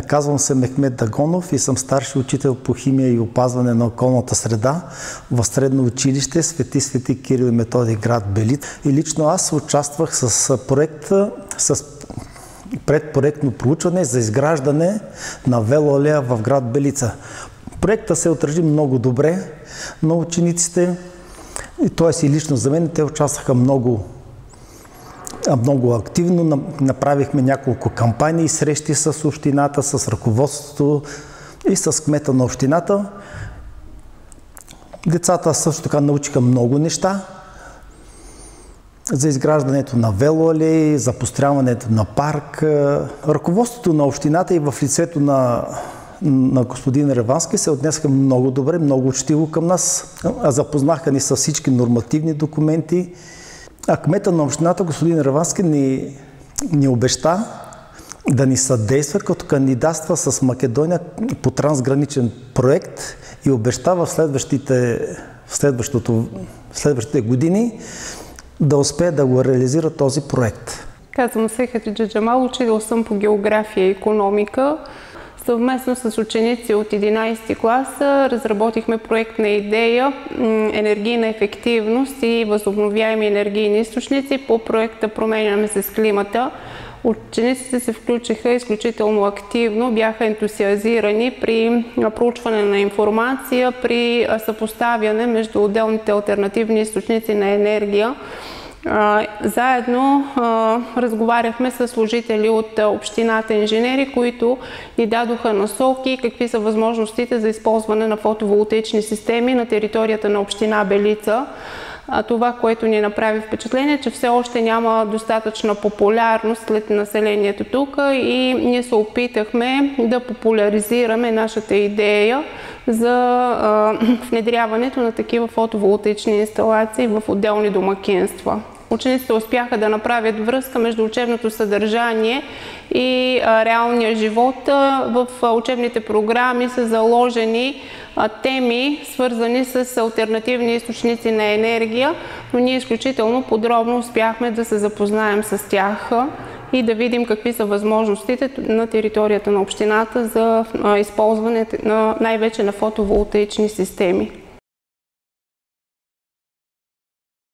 Казвам се Мехмед Дагонов и съм старши учител по химия и опазване на околната среда в средно училище Свети Кирил и Методий, град Белица. И лично аз участвах с проекта, с предпроектно проучване за изграждане на велоалея в град Белица. Проектът се отрази много добре на учениците, т.е. и лично за мен те участваха много активно. Направихме няколко кампании, срещи с общината, с ръководството и с кмета на общината. Децата също така научиха много неща за изграждането на велоалеи, за построяването на парк. Ръководството на общината и в лицето на господин Ревански се отнесаха много добре, много учтиво към нас. Запознаха ни с всички нормативни документи. А кмета на общината, господин Ревански, ни обеща да ни съдейства, като кандидатства с Македония по трансграничен проект и обеща в следващите години да успее да го реализира този проект. Казвам се Хатиджа Джамал, учител съм по география и икономика. Съвместно с ученици от 11 клас разработихме проектна идея енергийна ефективност и възобновяеми енергийни източници по проекта "Променяме се с климата". Учениците се включиха изключително активно, бяха ентусиазирани при проучване на информация, при съпоставяне между отделните алтернативни източници на енергия. Заедно разговаряхме с служители от общината инженери, които ни дадоха насоки какви са възможностите за използване на фотоволтаични системи на територията на община Белица. Това, което ни направи впечатление, че все още няма достатъчна популярност след населението тук и ние се опитахме да популяризираме нашата идея за внедряването на такива фотоволтаични инсталации в отделни домакинства. Учениците успяха да направят връзка между учебното съдържание и реалния живот. В учебните програми са заложени теми, свързани с алтернативни източници на енергия, но ние изключително подробно успяхме да се запознаем с тях и да видим какви са възможностите на територията на общината за използване най-вече на фотоволтаични системи.